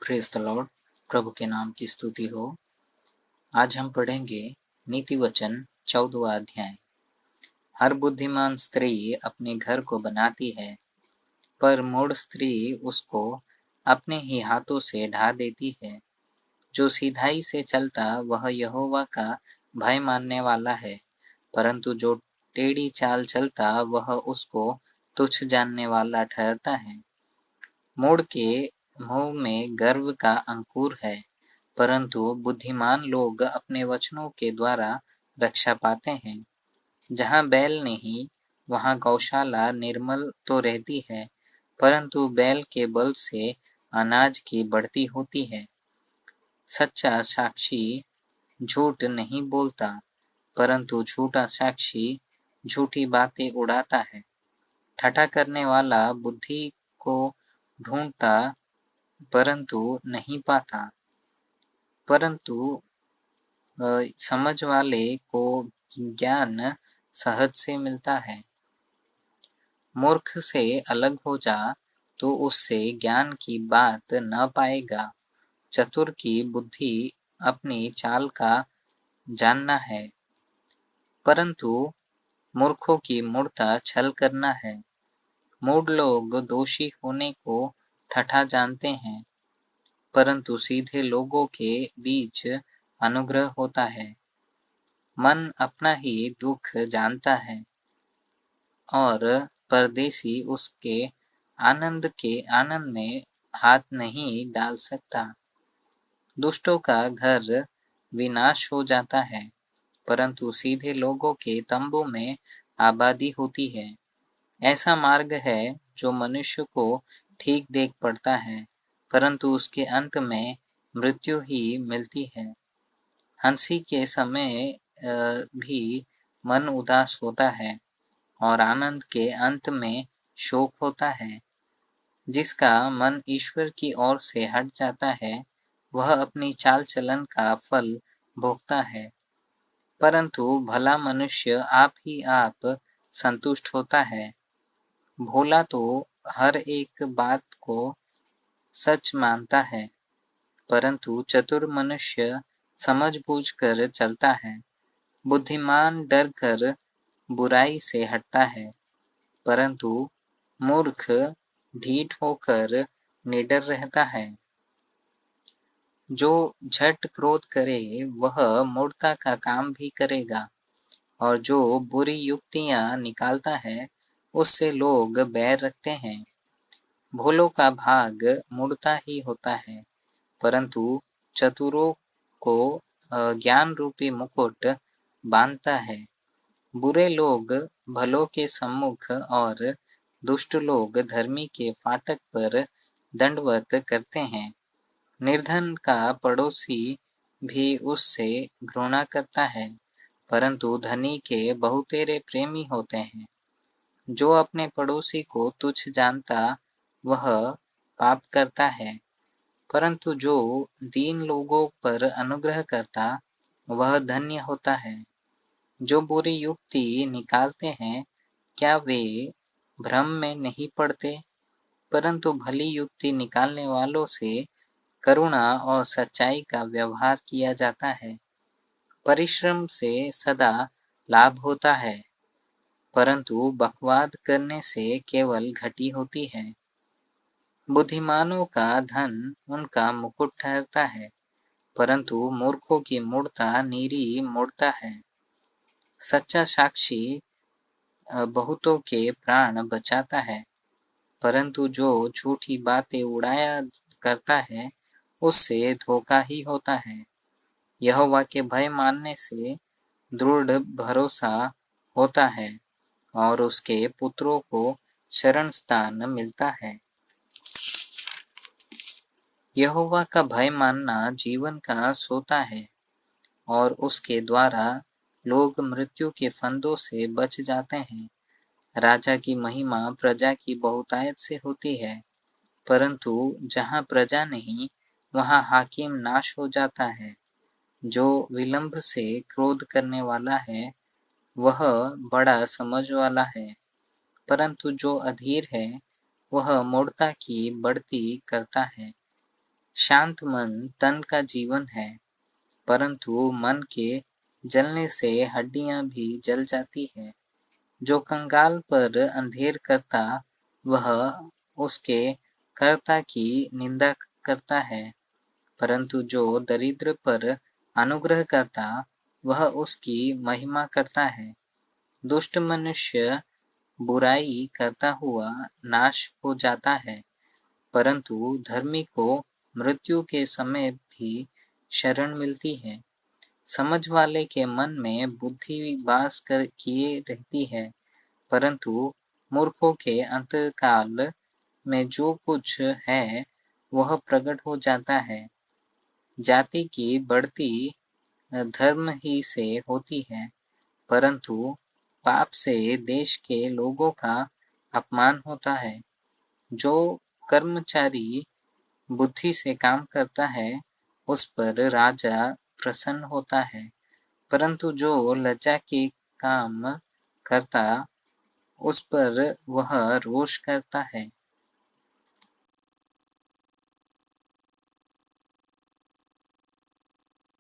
Praise the Lord. प्रभु के नाम की स्तुति हो। आज हम पढ़ेंगे नीति वचन 14वां अध्याय। हर बुद्धिमान स्त्री अपने घर को बनाती है, पर मूढ़ स्त्री उसको अपने ही हाथों से ढा देती है। जो सीधाई से चलता वह यहोवा का भय मानने वाला है, परंतु जो टेढ़ी चाल चलता वह उसको तुच्छ जानने वाला ठहरता है। मूढ़ के मुंह में गर्व का अंकुर है, परंतु बुद्धिमान लोग अपने वचनों के द्वारा रक्षा पाते हैं। जहाँ बैल नहीं वहाँ गौशाला निर्मल तो रहती है, परंतु बैल के बल से अनाज की बढ़ती होती है। सच्चा साक्षी झूठ नहीं बोलता, परंतु झूठा साक्षी झूठी बातें उड़ाता है। ठट्ठा करने वाला बुद्धि को ढूंढता परंतु नहीं पाता, परंतु समझ वाले को ज्ञान सहज से मिलता है। मूर्ख से अलग हो जा तो उससे ज्ञान की बात न पाएगा। चतुर की बुद्धि अपनी चाल का जानना है, परंतु मूर्खों की मूर्खता छल करना है। मूढ़ लोग दोषी होने को ठट्ठा जानते हैं, परंतु सीधे लोगों के बीच अनुग्रह होता है। मन अपना ही दुख जानता है और परदेशी उसके आनंद में हाथ नहीं डाल सकता। दुष्टों का घर विनाश हो जाता है, परंतु सीधे लोगों के तंबू में आबादी होती है। ऐसा मार्ग है जो मनुष्य को ठीक देख पड़ता है, परंतु उसके अंत में मृत्यु ही मिलती है। हंसी के समय भी मन उदास होता है और आनंद के अंत में शोक होता है। जिसका मन ईश्वर की ओर से हट जाता है वह अपनी चाल चलन का फल भोगता है, परंतु भला मनुष्य आप ही आप संतुष्ट होता है। भोला तो हर एक बात को सच मानता है, परंतु चतुर मनुष्य समझ-बूझ कर चलता है। बुद्धिमान डर कर बुराई से हटता है, परंतु मूर्ख ढीठ होकर निडर रहता है। जो झट क्रोध करे वह मूढ़ता का काम भी करेगा, और जो बुरी युक्तियां निकालता है उससे लोग बैर रखते हैं। भोलों का भाग मूढ़ता ही होता है, परंतु चतुरों को ज्ञान रूपी मुकुट बांधता है। बुरे लोग भलों के सम्मुख और दुष्ट लोग धर्मी के फाटक पर दंडवत करते हैं। निर्धन का पड़ोसी भी उससे घृणा करता है, परंतु धनी के बहुतेरे प्रेमी होते हैं। जो अपने पड़ोसी को तुच्छ जानता वह पाप करता है, परंतु जो दीन लोगों पर अनुग्रह करता वह धन्य होता है। जो बुरी युक्ति निकालते हैं क्या वे भ्रम में नहीं पड़ते, परंतु भली युक्ति निकालने वालों से करुणा और सच्चाई का व्यवहार किया जाता है। परिश्रम से सदा लाभ होता है, परंतु बकवाद करने से केवल घटी होती है। बुद्धिमानों का धन उनका मुकुट ठहरता है, परंतु मूर्खों की मूढ़ता नीरी मूढ़ता है। सच्चा साक्षी बहुतों के प्राण बचाता है, परंतु जो झूठी बातें उड़ाया करता है उससे धोखा ही होता है। यहोवा के भय मानने से दृढ़ भरोसा होता है और उसके पुत्रों को शरण स्थान मिलता है। यहोवा का भय मानना जीवन का सोता है और उसके द्वारा लोग मृत्यु के फंदों से बच जाते हैं। राजा की महिमा प्रजा की बहुतायत से होती है, परंतु जहाँ प्रजा नहीं वहाँ हाकिम नाश हो जाता है। जो विलंब से क्रोध करने वाला है वह बड़ा समझ वाला है, परंतु जो अधीर है वह मूढ़ता की बढ़ती करता है। शांत मन तन का जीवन है, परंतु मन के जलने से हड्डियां भी जल जाती है। जो कंगाल पर अंधेर करता, वह उसके कर्ता की निंदा करता है, परंतु जो दरिद्र पर अनुग्रह करता, वह उसकी महिमा करता है। दुष्ट मनुष्य बुराई करता हुआ नाश हो जाता है, परंतु धर्मी को मृत्यु के समय भी शरण मिलती है। समझ वाले के मन में बुद्धि वास कर किए रहती है, परंतु मूर्खों के अंतकाल में जो कुछ है वह प्रकट हो जाता है। जाति की बढ़ती धर्म ही से होती है, परंतु पाप से देश के लोगों का अपमान होता है। जो कर्मचारी बुद्धि से काम करता है, उस पर राजा प्रसन्न होता है, परंतु जो लज्जा के काम करता, उस पर वह रोष करता है।